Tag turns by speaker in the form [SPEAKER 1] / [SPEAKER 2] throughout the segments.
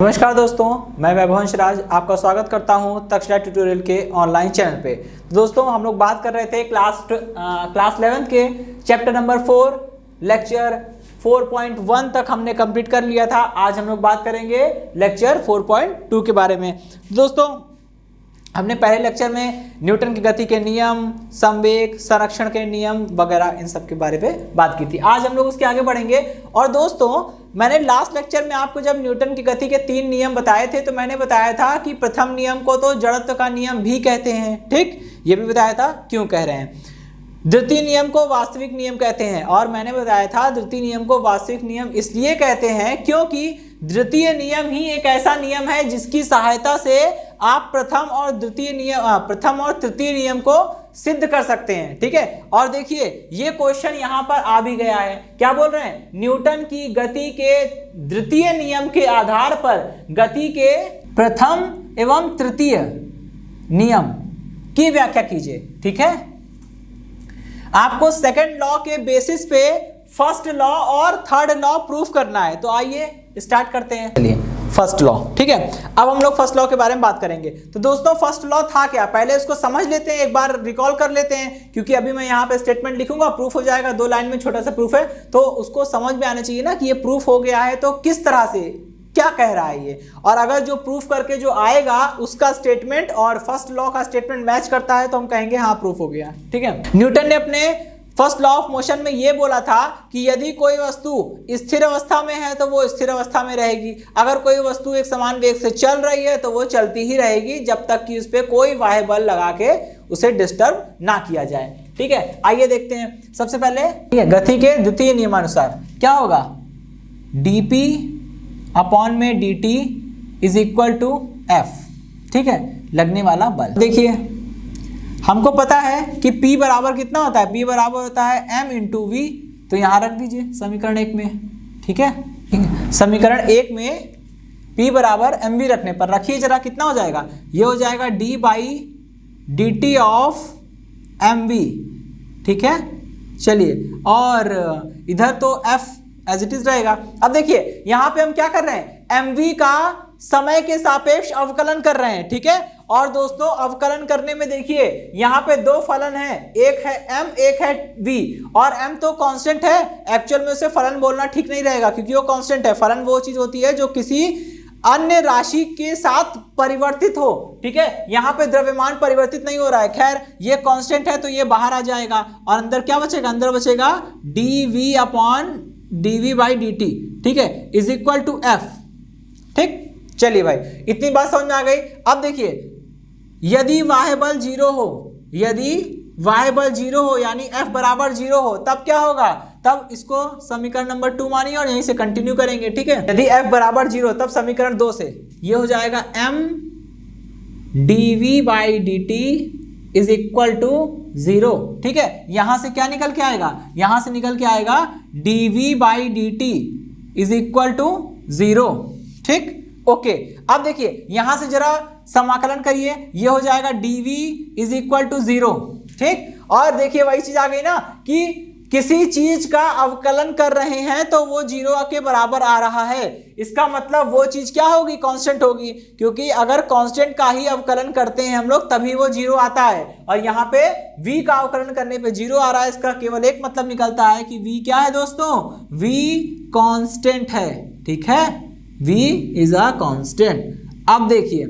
[SPEAKER 1] नमस्कार दोस्तों, मैं वैभवंश राज आपका स्वागत करता हूं तक्षशिला ट्यूटोरियल के ऑनलाइन चैनल पे। तो दोस्तों हम लोग बात कर रहे थे क्लास 11 के चैप्टर नंबर 4 लेक्चर 4.1 तक हमने कंप्लीट कर लिया था। आज हम लोग बात करेंगे लेक्चर 4.2 के बारे में। दोस्तों हमने पहले लेक्चर में न्यूटन की गति के नियम, संवेग, संरक्षण के नियम वगैरह इन सब के बारे में बात की थी। आज हम लोग उसके आगे बढ़ेंगे। और दोस्तों मैंने लास्ट लेक्चर में आपको जब न्यूटन की गति के 3 नियम बताए थे तो मैंने बताया था कि प्रथम नियम को तो जड़त्व का नियम भी कहते हैं, ठीक, ये भी बताया था क्यों कह रहे हैं। द्वितीय नियम को वास्तविक नियम कहते हैं और मैंने बताया था द्वितीय नियम को वास्तविक नियम इसलिए कहते हैं क्योंकि द्वितीय नियम ही एक ऐसा नियम है जिसकी सहायता से आप प्रथम और तृतीय नियम को सिद्ध कर सकते हैं, ठीक है। और देखिए ये क्वेश्चन यहां पर आ भी गया है। क्या बोल रहे हैं? न्यूटन की गति के द्वितीय नियम के आधार पर गति के प्रथम एवं तृतीय नियम की व्याख्या कीजिए, ठीक है। आपको सेकंड लॉ के बेसिस पे फर्स्ट लॉ और थर्ड लॉ प्रूफ करना है। तो आइए स्टार्ट करते हैं। चलिए फर्स्ट लॉ, ठीक है। अब हम लोग फर्स्ट लॉ के बारे में बात करेंगे। तो दोस्तों फर्स्ट लॉ था क्या, पहले इसको समझ लेते हैं, एक बार रिकॉल कर लेते हैं, क्योंकि अभी मैं यहाँ पे स्टेटमेंट लिखूंगा, प्रूफ हो जाएगा, 2 लाइन में छोटा सा प्रूफ है, तो उसको समझ में आना चाहिए ना कि ये प्रूफ हो गया है तो किस तरह से क्या कह रहा है ये। और अगर जो प्रूफ करके जो आएगा उसका स्टेटमेंट और फर्स्ट लॉ का स्टेटमेंट मैच करता है तो हम कहेंगे हाँ प्रूफ हो गया, ठीक है। न्यूटन ने अपने फर्स्ट लॉ ऑफ मोशन में ये बोला था कि यदि कोई वस्तु स्थिर अवस्था में है तो वो स्थिर अवस्था में रहेगी, अगर कोई वस्तु एक समान वेग से चल रही है तो वो चलती ही रहेगी जब तक कि उस पर कोई बाह्य बल लगा के उसे डिस्टर्ब ना किया जाए, ठीक है। आइए देखते हैं। सबसे पहले ठीक है, गति के द्वितीय नियमानुसार क्या होगा, dp अपॉन में dt is equal to f, ठीक है, लगने वाला बल। देखिए हमको पता है कि P बराबर कितना होता है, P बराबर होता है m इंटू वी। तो यहां रख दीजिए समीकरण 1 में, ठीक है। समीकरण 1 में P बराबर mv रखने पर रखिए जरा, कितना हो जाएगा, ये हो जाएगा d by D T of mv, ठीक है। चलिए और इधर तो f एज इट इज रहेगा। अब देखिए यहां पे हम क्या कर रहे हैं, mv का समय के सापेक्ष अवकलन कर रहे हैं, ठीक है। और दोस्तों अवकलन करने में देखिए यहाँ पे 2 फलन है, एक है m एक है v, और m तो कांस्टेंट है, एक्चुअल में उसे फलन बोलना ठीक नहीं रहेगा क्योंकि वो कांस्टेंट है। फलन वो चीज होती है जो किसी अन्य राशि के साथ परिवर्तित हो, ठीक है। यहाँ पे द्रव्यमान परिवर्तित नहीं हो रहा है, खैर ये कांस्टेंट है तो ये बाहर आ जाएगा और अंदर क्या बचेगा, अंदर बचेगा dv upon dv by dt, ठीक है, इज इक्वल टू f, ठीक। चलिए भाई इतनी बात समझ में आ गई। अब देखिए यदि बाह्य बल 0 हो, यदि बाह्य बल 0 हो यानी f बराबर 0 हो तब क्या होगा, तब इसको समीकरण नंबर 2 मानिए और यहीं से कंटिन्यू करेंगे, ठीक है। यदि f बराबर 0 तब समीकरण 2 से ये हो जाएगा m dv by dt is equal to 0, ठीक है। यहां से क्या निकल के आएगा, यहां से निकल के आएगा dv by dt is equal to 0, ठीक, ओके। अब देखिए यहां से जरा समाकलन करिए, ये हो जाएगा dv इज इक्वल टू 0, ठीक। और देखिए वही चीज आ गई ना कि किसी चीज का अवकलन कर रहे हैं तो वो 0 के बराबर आ रहा है, इसका मतलब वो चीज क्या होगी, कांस्टेंट होगी, क्योंकि अगर कांस्टेंट का ही अवकलन करते हैं हम लोग तभी वो 0 आता है। और यहाँ पे v का अवकलन करने पे 0 आ रहा है, इसका केवल एक मतलब निकलता है कि v क्या है दोस्तों, v कांस्टेंट है, ठीक है, v इज अ कांस्टेंट। अब देखिए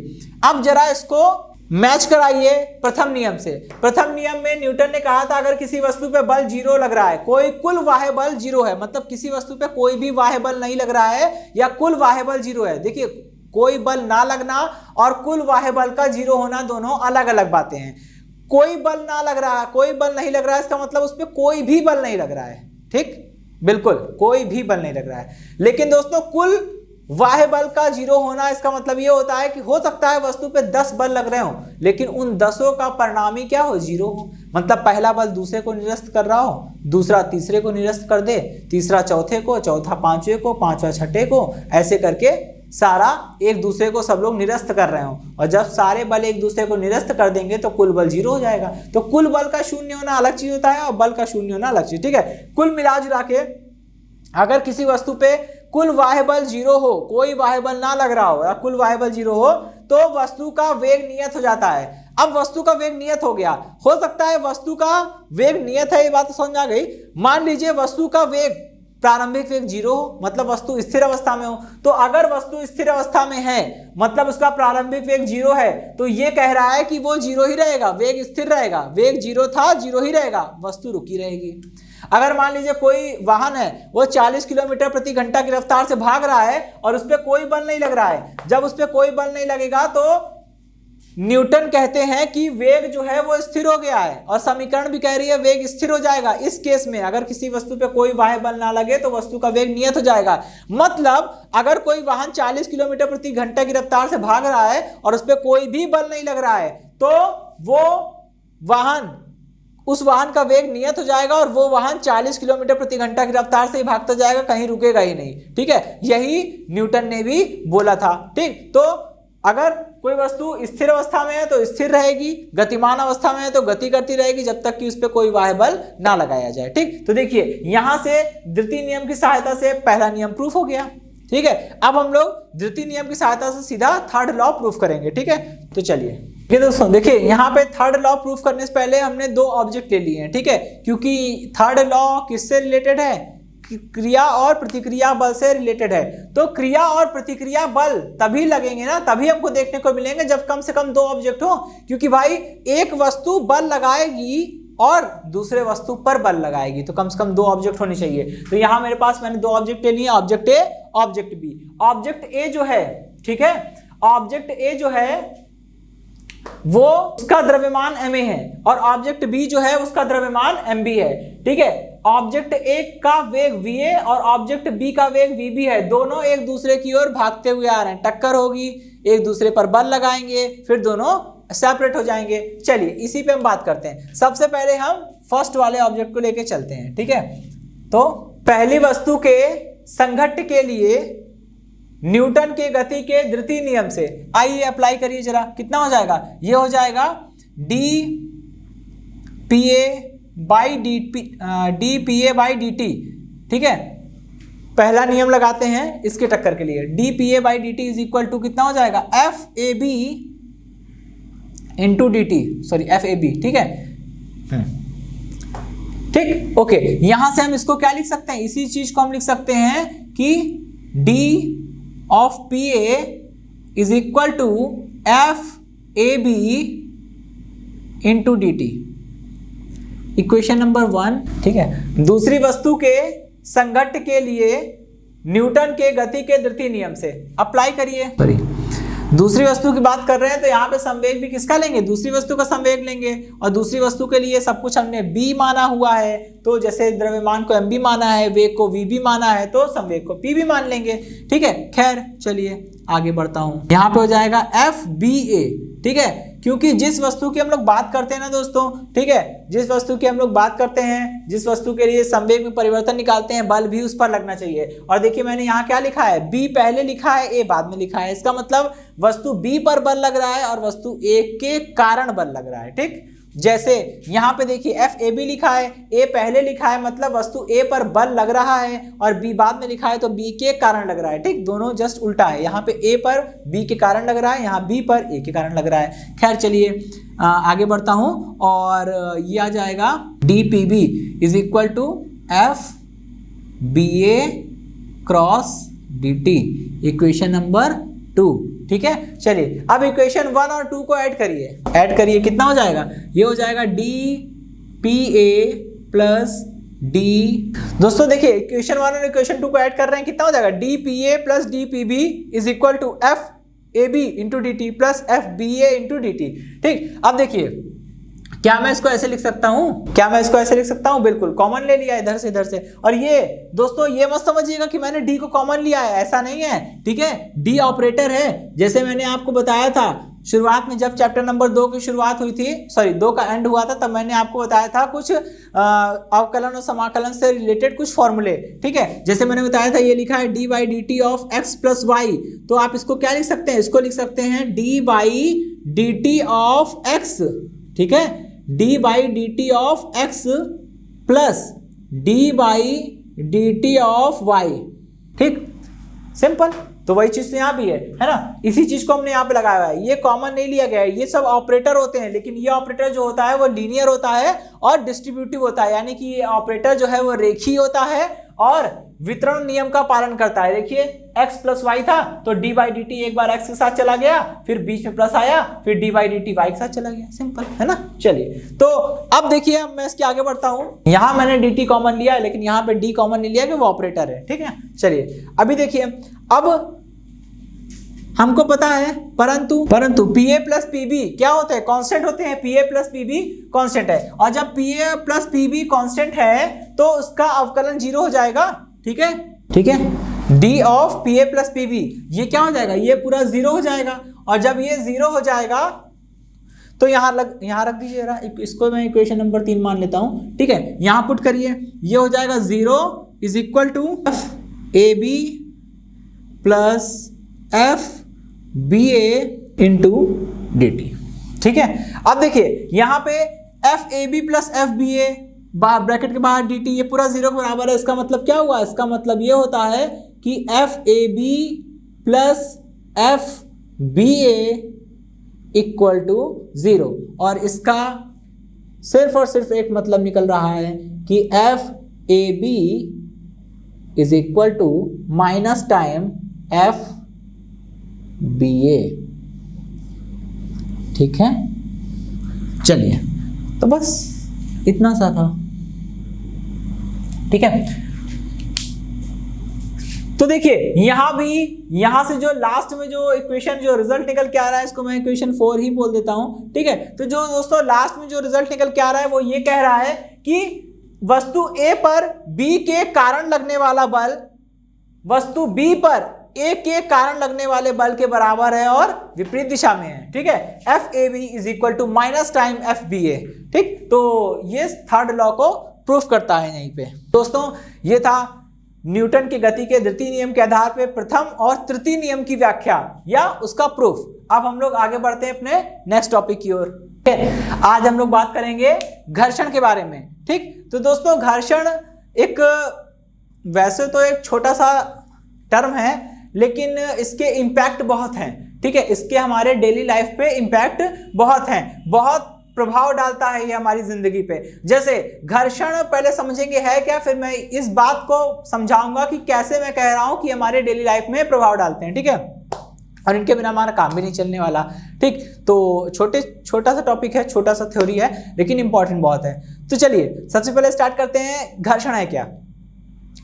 [SPEAKER 1] अब जरा इसको मैच कराइए प्रथम नियम से। प्रथम नियम में न्यूटन ने कहा था अगर किसी वस्तु पे बल 0 लग रहा है, कोई कुल बाह्य बल 0 है, मतलब किसी वस्तु पे कोई भी बाह्य बल नहीं लग रहा है या कुल बाह्य बल 0 है। देखिए कोई बल ना लगना और कुल बाह्य बल का 0 होना दोनों अलग अलग बातें हैं। कोई बल ना लग रहा है, कोई बल नहीं लग रहा है, इसका मतलब उस पर कोई भी बल नहीं लग रहा है, ठीक, बिल्कुल कोई भी बल नहीं लग रहा है। लेकिन दोस्तों कुल बाह्य बल का 0 होना इसका मतलब ये होता है कि हो सकता है वस्तु पे 10 बल लग रहे हो लेकिन उन 10 का परिणामी क्या हो, 0 हो। मतलब पहला बल दूसरे को निरस्त कर रहा हो, दूसरा तीसरे को निरस्त कर दे, तीसरा चौथे को, चौथा पांचवें को, पांचवा छठे को, ऐसे करके सारा एक दूसरे को सब लोग निरस्त कर रहे हो। और जब सारे बल एक दूसरे को निरस्त कर देंगे तो कुल बल 0 हो जाएगा। तो कुल बल का शून्य होना अलग चीज होता है और बल का शून्य होना अलग चीज, ठीक है। कुल मिला जुला के अगर किसी वस्तु पे कुल वाह्य बल 0 हो, कोई वाह्य बल ना लग रहा हो या कुल वाह्य बल 0 हो तो वस्तु का वेग नियत हो जाता है। अब वस्तु का वेग नियत हो गया, हो सकता है वस्तु का वेग नियत है, ये बात तो समझ आ गई। मान लीजिए वस्तु का वेग प्रारंभिक वेग 0 हो, मतलब वस्तु स्थिर अवस्था में हो। तो अगर वस्तु स्थिर अवस्था में है मतलब उसका प्रारंभिक वेग 0 है, तो ये कह रहा है कि वो 0 ही रहेगा, वेग स्थिर रहेगा, वेग 0 था 0 ही रहेगा, वस्तु रुकी रहेगी। अगर मान लीजिए कोई वाहन है वो 40 किलोमीटर प्रति घंटा की रफ्तार से भाग रहा है और उस पर कोई बल नहीं लग रहा है, जब उस पर कोई बल नहीं लगेगा तो न्यूटन कहते हैं कि वेग जो है वो स्थिर हो गया है, और समीकरण भी कह रही है वेग स्थिर हो जाएगा। इस केस में अगर किसी वस्तु पे कोई बाह्य बल ना लगे तो वस्तु का वेग नियत हो जाएगा। मतलब अगर कोई वाहन 40 किलोमीटर प्रति घंटा की रफ्तार से भाग रहा है और उस पर कोई भी बल नहीं लग रहा है तो वो वाहन, उस वाहन का वेग नियत हो जाएगा और वो वाहन 40 किलोमीटर प्रति घंटा की रफ्तार से ही भागता जाएगा, कहीं रुकेगा ही नहीं। ठीक है, यही न्यूटन ने भी बोला था। ठीक, तो अगर कोई वस्तु स्थिर अवस्था में है तो स्थिर रहेगी, गतिमान अवस्था में है तो गति करती रहेगी जब तक कि उस पर कोई बाह्य बल ना लगाया जाए। ठीक, तो देखिए यहां से द्वितीय नियम की सहायता से पहला नियम प्रूफ हो गया। ठीक है, अब हम लोग द्वितीय नियम की सहायता से सीधा थर्ड लॉ प्रूफ करेंगे। ठीक है, तो चलिए ये दोस्तों देखिए यहाँ पे थर्ड लॉ प्रूफ करने से पहले हमने 2 ऑब्जेक्ट ले लिए हैं। ठीक है, क्योंकि थर्ड लॉ किससे रिलेटेड है, क्रिया और प्रतिक्रिया बल से रिलेटेड है। तो क्रिया और प्रतिक्रिया बल तभी लगेंगे ना, तभी हमको देखने को मिलेंगे जब कम से कम 2 ऑब्जेक्ट हो, क्योंकि भाई एक वस्तु बल लगाएगी और दूसरे वस्तु पर बल लगाएगी तो कम से कम 2 ऑब्जेक्ट होने चाहिए। तो यहाँ मेरे पास मैंने 2 ऑब्जेक्ट ले लिए, object A object B. Object A जो है, ठीक है, ऑब्जेक्ट ए जो है वो उसका द्रव्यमान ma है और ऑब्जेक्ट बी जो है उसका द्रव्यमान mb है। ठीक है, ऑब्जेक्ट ए का वेग va और ऑब्जेक्ट बी का वेग vb है, दोनों एक दूसरे की ओर भागते हुए आ रहे हैं, टक्कर होगी, एक दूसरे पर बल लगाएंगे, फिर दोनों सेपरेट हो जाएंगे। चलिए इसी पे हम बात करते हैं। सबसे पहले हम फर्स्ट वाले ऑब्जेक्ट को लेके चलते हैं। ठीक है, तो पहली वस्तु के संघट्ट के लिए न्यूटन के गति के द्वितीय नियम से आइए अप्लाई करिए जरा, कितना हो जाएगा, ये हो जाएगा dpa बाई dt। ठीक है, पहला नियम लगाते हैं इसके टक्कर के लिए, dpa by dt is equal to कितना हो जाएगा, fab into dt, sorry fab। ठीक है, ठीक, ओके, यहां से हम इसको क्या लिख सकते हैं, इसी चीज को हम लिख सकते हैं कि d of PA is equal to FAB into dt, equation number 1। ठीक है, दूसरी वस्तु के संघट्ट के लिए न्यूटन के गति के द्वितीय नियम से अप्लाई करिए। दूसरी वस्तु की बात कर रहे हैं तो यहाँ पे संवेग भी किसका लेंगे, दूसरी वस्तु का संवेग लेंगे, और दूसरी वस्तु के लिए सब कुछ हमने b माना हुआ है, तो जैसे द्रव्यमान को mb माना है, वेग को vb माना है, तो संवेग को p भी मान लेंगे। ठीक है, खैर चलिए आगे बढ़ता हूँ, यहाँ पे हो जाएगा FBA। ठीक है, क्योंकि जिस वस्तु की हम लोग बात करते हैं ना दोस्तों, ठीक है, जिस वस्तु की हम लोग बात करते हैं, जिस वस्तु के लिए संवेग में परिवर्तन निकालते हैं, बल भी उस पर लगना चाहिए। और देखिए मैंने यहाँ क्या लिखा है, B पहले लिखा है, A बाद में लिखा है, इसका मतलब वस्तु B पर बल लग रहा है और वस्तु A के कारण बल लग रहा है। ठीक, जैसे यहाँ पे देखिए FAB लिखा है, A पहले लिखा है, मतलब वस्तु A पर बल लग रहा है, और B बाद में लिखा है तो B के कारण लग रहा है। ठीक, दोनों जस्ट उल्टा है, यहाँ पे A पर B के कारण लग रहा है, यहाँ B पर A के कारण लग रहा है। खैर चलिए आगे बढ़ता हूँ, और ये आ जाएगा DPB is equal to FBA cross DT, equation number 2। ठीक है, चलिए अब इक्वेशन 1 और 2 को ऐड करिए, कितना हो जाएगा, ये हो जाएगा DPA प्लस D। दोस्तों देखिए इक्वेशन 1 और इक्वेशन 2 को ऐड कर रहे हैं, कितना हो जाएगा, DPA plus DPB is equal to FAB into dt plus FBA into dt। ठीक, अब देखिए क्या मैं इसको ऐसे लिख सकता हूं, बिल्कुल कॉमन ले लिया इधर से इधर से। और ये दोस्तों ये मत समझिएगा कि मैंने डी को कॉमन लिया है, ऐसा नहीं है। ठीक है, डी ऑपरेटर है, जैसे मैंने आपको बताया था शुरुआत में, जब चैप्टर नंबर 2 की शुरुआत हुई थी, सॉरी 2 का एंड हुआ था, तब मैंने आपको बताया था कुछ अवकलन और समाकलन से रिलेटेड कुछ फॉर्मूले। ठीक है, जैसे मैंने बताया था, ये लिखा है D by D T of X plus Y, तो आप इसको क्या लिख सकते हैं, इसको लिख सकते हैं D by D T of X. ठीक है, D by D T of X plus D by D T of Y. ठीक, सिंपल। तो वही चीज यहाँ भी है ना, इसी चीज को हमने यहाँ पे लगाया हुआ है, ये कॉमन नहीं लिया गया है, ये सब ऑपरेटर होते हैं, लेकिन ये ऑपरेटर जो होता है वो लीनियर होता है और डिस्ट्रीब्यूटिव होता है, यानी कि ये ऑपरेटर जो है वो रेखीय होता है और वितरण नियम का पालन करता है। देखिए x प्लस वाई था तो डी बाई डी टी एक बार x के साथ चला गया, फिर बीच में प्लस आया, फिर D by D T Y के साथ चला गया, सिंपल है ना। चलिए तो अब देखिए मैं इसके आगे बढ़ता हूं, यहां मैंने dt कॉमन लिया है लेकिन यहां पे d कॉमन नहीं लिया कि वो ऑपरेटर है, ठीक है। चलिए अभी देखिए, अब हमको पता है परंतु pa प्लस pb क्या होते हैं, कांस्टेंट होते हैं, pa प्लस pb कांस्टेंट है, और जब pa प्लस pb कांस्टेंट है तो उसका अवकलन 0 हो जाएगा, ठीक है। d of pa plus pb ये क्या हो जाएगा, ये पूरा 0 हो जाएगा, और जब ये 0 हो जाएगा तो यहाँ रख दीजिए जरा, इसको मैं इक्वेशन नंबर 3 मान लेता हूं, ठीक है। यहाँ पुट करिए, ये हो जाएगा 0 is equal to ab plus F B A into D T, ठीक है। अब देखिए यहाँ पे F A B plus F B A bracket के बाहर डी टी, ये पूरा 0 के बराबर है, इसका मतलब क्या हुआ, इसका मतलब ये होता है कि F A B plus F B A equal to 0, और इसका सिर्फ और सिर्फ एक मतलब निकल रहा है कि F A B is equal to minus time F B A, ठीक है। चलिए तो बस इतना सा था, ठीक है। तो देखिए यहां से जो लास्ट में जो इक्वेशन जो रिजल्ट निकल के आ रहा है इसको मैं इक्वेशन 4 ही बोल देता हूं, ठीक है। तो जो दोस्तों लास्ट में जो रिजल्ट निकल के आ रहा है वो ये कह रहा है कि वस्तु A पर B के कारण लगने वाला बल वस्तु B पर A के कारण लगने वाले बल के बराबर है और विपरीत दिशा में है, ठीक है। F A B is equal to minus time F B A, ठीक। तो ये थर्ड लॉ को प्रूफ करता है यहीं पे। दोस्तों ये था न्यूटन की गति के द्वितीय नियम के आधार पे प्रथम और तृतीय नियम की व्याख्या या उसका प्रूफ। अब हम लोग आगे बढ़ते हैं अपने नेक्स्ट टॉपिक की ओर, ठीक है। आज हम लोग बात करेंगे घर्षण के बारे में, ठीक। तो दोस्तों घर्षण एक वैसे तो एक छोटा सा टर्म है लेकिन इसके इम्पैक्ट बहुत हैं, ठीक है। इसके हमारे डेली लाइफ पे इम्पैक्ट बहुत हैं, बहुत प्रभाव डालता है ये हमारी जिंदगी पे। जैसे घर्षण पहले समझेंगे है क्या, फिर मैं इस बात को समझाऊंगा कि कैसे मैं कह रहा हूं कि हमारे डेली लाइफ में प्रभाव डालते हैं, ठीक है। और इनके बिना हमारा काम भी नहीं चलने वाला, ठीक। तो छोटा सा टॉपिक है, छोटा सा थ्योरी है लेकिन इंपॉर्टेंट बहुत है। तो चलिए सबसे पहले स्टार्ट करते हैं, घर्षण है क्या।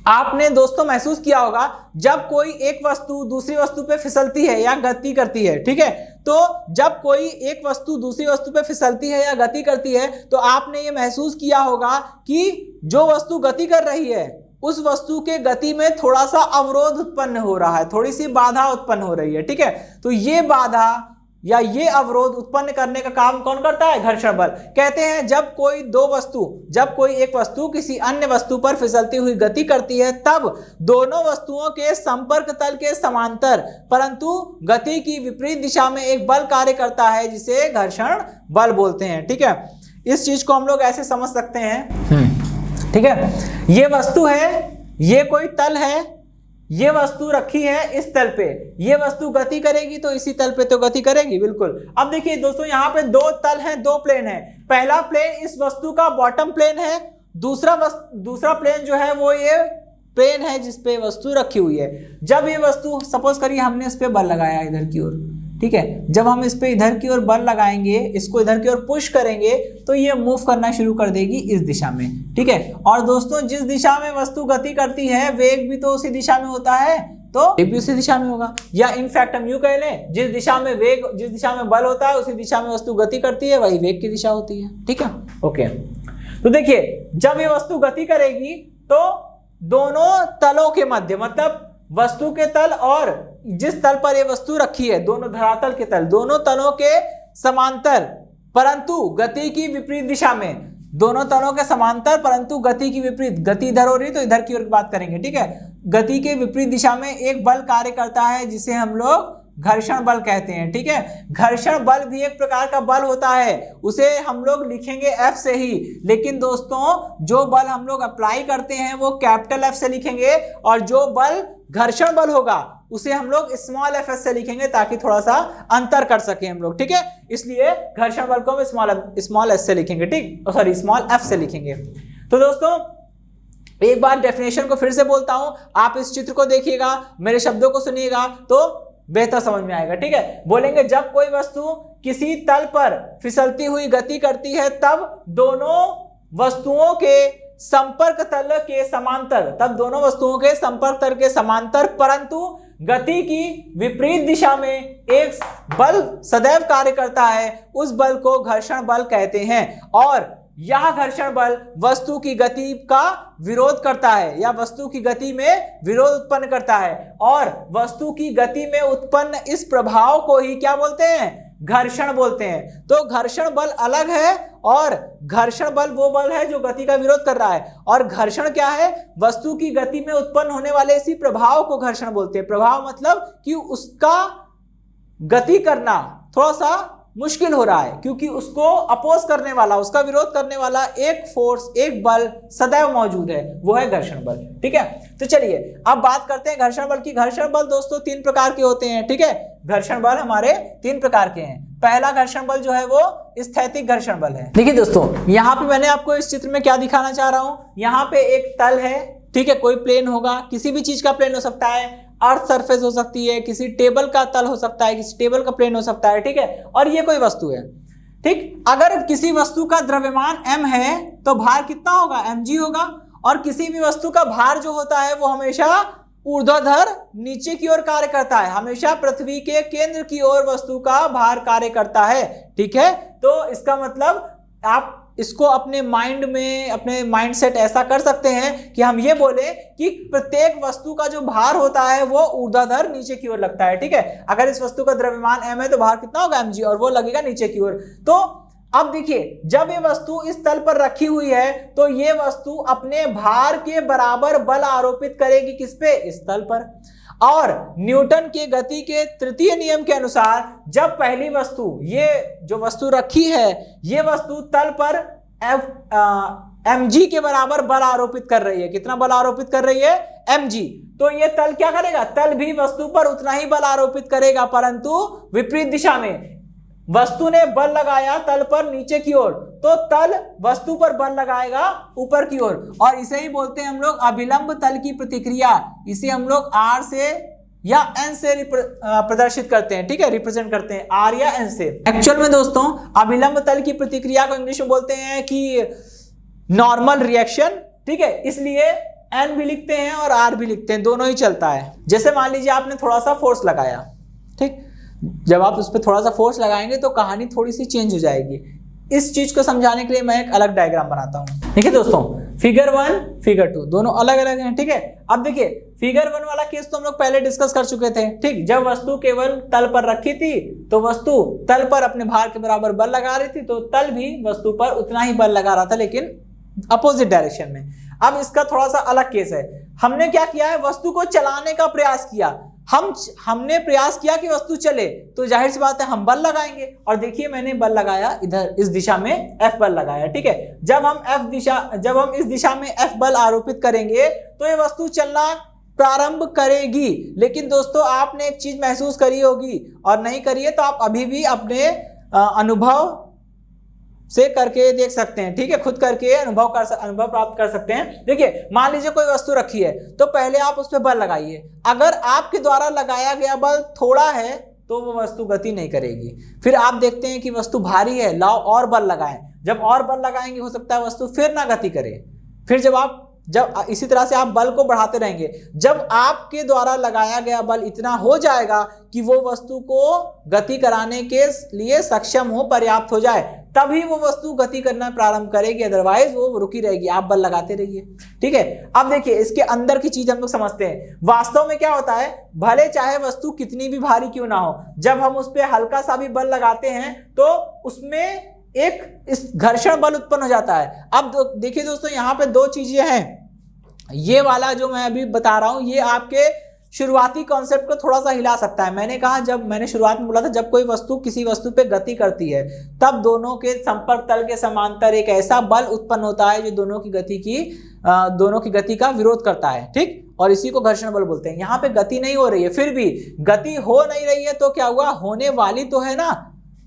[SPEAKER 1] आपने दोस्तों महसूस किया होगा जब कोई एक वस्तु दूसरी वस्तु पे फिसलती है या गति करती है, ठीक है। तो जब कोई एक वस्तु दूसरी वस्तु पे फिसलती है या गति करती है तो आपने ये महसूस किया होगा कि जो वस्तु गति कर रही है उस वस्तु के गति में थोड़ा सा अवरोध उत्पन्न हो रहा है, थोड़ी सी बाधा उत्पन्न हो रही है, ठीक है। तो ये बाधा या ये अवरोध उत्पन्न करने का काम कौन करता है, घर्षण बल। कहते हैं जब कोई एक वस्तु किसी अन्य वस्तु पर फिसलती हुई गति करती है तब दोनों वस्तुओं के संपर्क तल के समांतर परंतु गति की विपरीत दिशा में एक बल कार्य करता है जिसे घर्षण बल बोलते हैं, ठीक है। इस चीज को हम लोग ऐसे समझ सकते हैं, ठीक है। ये वस्तु है, ये कोई तल है, ये वस्तु रखी है इस तल पे, ये वस्तु गति करेगी तो इसी तल पे तो गति करेगी, बिल्कुल। अब देखिए दोस्तों यहाँ पे दो तल हैं, दो प्लेन है। पहला प्लेन इस वस्तु का बॉटम प्लेन है, दूसरा प्लेन जो है वो ये प्लेन है जिसपे वस्तु रखी हुई है। जब ये वस्तु सपोज करिए हमने इस पे बल लगाया इधर की ओर, ठीक है। जब हम इस पे इधर की ओर बल लगाएंगे, इसको इधर की ओर पुश करेंगे तो ये मूव करना शुरू कर देगी इस दिशा में, ठीक है। और दोस्तों जिस दिशा में वस्तु गति करती है वेग भी तो उसी दिशा में होता है, तो वेग भी उसी दिशा में होगा। या इनफैक्ट हम यूं कह लें जिस दिशा में बल होता है उसी दिशा में वस्तु गति करती है, वही वेग की दिशा होती है, ठीक है। ओके, तो देखिए जब ये वस्तु गति करेगी तो दोनों तलों के मध्य, मतलब वस्तु के तल और जिस तल पर ये वस्तु रखी है, दोनों धरातल के तल, दोनों तलों के समांतर परंतु गति की विपरीत दिशा में, दोनों तलों के समांतर परंतु गति की विपरीत, गति इधर हो रही तो इधर की ओर बात करेंगे, ठीक है। गति के विपरीत दिशा में एक बल कार्य करता है जिसे हम लोग घर्षण बल कहते हैं, ठीक है। घर्षण बल भी एक प्रकार का बल होता है, उसे हम लोग लिखेंगे F से ही, लेकिन दोस्तों जो बल हम लोग अप्लाई करते हैं वो कैपिटल F से लिखेंगे और जो बल घर्षण बल होगा उसे हम लोग स्मॉल एफ से लिखेंगे ताकि थोड़ा सा अंतर कर सके हम लोग, ठीक है। इसलिए घर्षण बल को हम स्मॉल एस से लिखेंगे, ठीक, सॉरी स्मॉल एफ से लिखेंगे। तो दोस्तों एक बार डेफिनेशन को फिर से बोलता हूं, आप इस चित्र को देखिएगा, मेरे शब्दों को सुनिएगा तो बेहतर समझ में आएगा, ठीक है। बोलेंगे जब कोई वस्तु किसी तल पर फिसलती हुई गति करती है तब दोनों वस्तुओं के संपर्क तल के समांतर, परंतु गति की विपरीत दिशा में एक बल सदैव कार्य करता है, उस बल को घर्षण बल कहते हैं। और यह घर्षण बल वस्तु की गति का विरोध करता है या वस्तु की गति में विरोध उत्पन्न करता है, और वस्तु की गति में उत्पन्न इस प्रभाव को ही क्या बोलते हैं? घर्षण बोलते हैं। तो घर्षण बल अलग है और घर्षण बल वो बल है जो गति का विरोध कर रहा है, और घर्षण क्या है? वस्तु की गति में उत्पन्न होने वाले इसी प्रभाव को घर्षण बोलते हैं। प्रभाव मतलब कि उसका गति करना थोड़ा सा मुश्किल हो रहा है क्योंकि उसको अपोज करने वाला, उसका विरोध करने वाला एक फोर्स, एक बल सदैव मौजूद है, वो है घर्षण बल, ठीक है। तो चलिए अब बात करते हैं घर्षण बल की। घर्षण बल दोस्तों 3 प्रकार के होते हैं, ठीक है। घर्षण बल हमारे 3 प्रकार के हैं। पहला घर्षण बल जो है वो स्थैतिक घर्षण बल है। देखिए दोस्तों यहाँ पे मैंने आपको इस चित्र में क्या दिखाना चाह रहा हूं, यहाँ पे एक तल है, ठीक है, कोई प्लेन होगा, किसी भी चीज का प्लेन हो सकता है, अर्थ सरफेस हो सकती है, किसी टेबल का तल हो सकता है, किसी टेबल का प्लेन हो सकता है, ठीक है। और ये कोई वस्तु है, ठीक। अगर किसी वस्तु का द्रव्यमान m है तो भार कितना होगा? mg होगा। और किसी भी वस्तु का भार जो होता है वो हमेशा ऊर्ध्वाधर नीचे की ओर कार्य करता है, हमेशा पृथ्वी के केंद्र की ओर वस्तु का भार कार्य करता है, ठीक है। तो इसका मतलब आप इसको अपने माइंड में, अपने माइंड सेट ऐसा कर सकते हैं कि हम ये बोले कि प्रत्येक वस्तु का जो भार होता है वो ऊर्ध्वाधर नीचे की ओर लगता है, ठीक है। अगर इस वस्तु का द्रव्यमान m है तो भार कितना होगा? mg, और वो लगेगा नीचे की ओर। तो अब देखिए जब ये वस्तु इस तल पर रखी हुई है तो ये वस्तु अपने भार के बराबर बल आरोपित करेगी, किस पे? इस तल पर। और न्यूटन के गति के तृतीय नियम के अनुसार जब पहली वस्तु, ये जो वस्तु रखी है, ये वस्तु तल पर mg के बराबर बल आरोपित कर रही है, कितना बल आरोपित कर रही है? mg। तो ये तल क्या करेगा? तल भी वस्तु पर उतना ही बल आरोपित करेगा, परंतु विपरीत दिशा में। वस्तु ने बल लगाया तल पर नीचे की ओर, तो तल वस्तु पर बल लगाएगा ऊपर की ओर, और इसे ही बोलते हैं हम लोग अभिलंब तल की प्रतिक्रिया। इसे हम लोग r से या n से प्रदर्शित करते हैं, ठीक है, रिप्रेजेंट करते हैं r या n से। एक्चुअल में दोस्तों अभिलंब तल की प्रतिक्रिया को इंग्लिश में बोलते हैं कि नॉर्मल रिएक्शन, ठीक है। इसलिए n भी लिखते हैं और r भी लिखते हैं, दोनों ही चलता है। जैसे मान लीजिए आपने थोड़ा सा फोर्स लगाया, ठीक, जब आप उस पर थोड़ा सा फोर्स लगाएंगे तो कहानी थोड़ी सी चेंज हो जाएगी। इस चीज को समझाने के लिए मैं एक अलग डायग्राम बनाता हूं। देखिए दोस्तों फिगर 1 फिगर 2 दोनों अलग अलग हैं, ठीक है। अब देखिए फिगर 1 वाला केस तो हम लोग पहले डिस्कस कर चुके थे, ठीक। जब वस्तु केवल तल पर रखी थी तो वस्तु तल पर अपने भार के बराबर बल लगा रही थी, तो तल भी वस्तु पर उतना ही बल लगा रहा था, लेकिन अपोजिट डायरेक्शन में। अब इसका थोड़ा सा अलग केस है। हमने क्या किया है? वस्तु को चलाने का प्रयास किया। हमने प्रयास किया कि वस्तु चले, तो जाहिर सी बात है हम बल लगाएंगे। और देखिए मैंने बल लगाया इधर, इस दिशा में F बल लगाया, ठीक है। जब हम इस दिशा में F बल आरोपित करेंगे तो ये वस्तु चलना प्रारंभ करेगी। लेकिन दोस्तों आपने एक चीज महसूस करी होगी, और नहीं करी है तो आप अभी भी अपने अनुभव से करके देख सकते हैं, ठीक है, खुद करके अनुभव प्राप्त कर सकते हैं। देखिए मान लीजिए कोई वस्तु रखी है, तो पहले आप उस पर बल लगाइए। अगर आपके द्वारा लगाया गया बल थोड़ा है तो वो वस्तु गति नहीं करेगी। फिर आप देखते हैं कि वस्तु भारी है, लाओ और बल लगाएं। जब और बल लगाएंगे हो सकता है वस्तु फिर ना गति करे। फिर जब इसी तरह से आप बल को बढ़ाते रहेंगे। जब आपके द्वारा लगाया गया बल इतना हो जाएगा कि वो वस्तु को गति कराने के लिए सक्षम हो, पर्याप्त हो जाए, तभी वो वस्तु गति करना प्रारंभ करेगी, अदरवाइज वो रुकी रहेगी। आप बल लगाते रहिए, ठीक है। अब देखिए इसके अंदर की चीज हम लोग समझते हैं। वास्तव में क्या होता है, भले चाहे वस्तु कितनी भी भारी क्यों ना हो, जब हम उस पर हल्का सा भी बल लगाते हैं तो उसमें एक इस घर्षण बल उत्पन्न हो जाता है। अब देखिए दोस्तों यहाँ पे 2 चीजें हैं। ये वाला जो मैं अभी बता रहा हूं ये आपके शुरुआती कॉन्सेप्ट को थोड़ा सा हिला सकता है। मैंने कहा, जब मैंने शुरुआत में बोला था, जब कोई वस्तु किसी वस्तु पे गति करती है तब दोनों के संपर्क तल के समांतर एक ऐसा बल उत्पन्न होता है जो दोनों की गति का विरोध करता है, ठीक। और इसी को घर्षण बल बोलते हैं। यहाँ पे गति नहीं हो रही है, फिर भी गति हो नहीं रही है तो क्या हुआ, होने वाली तो है ना,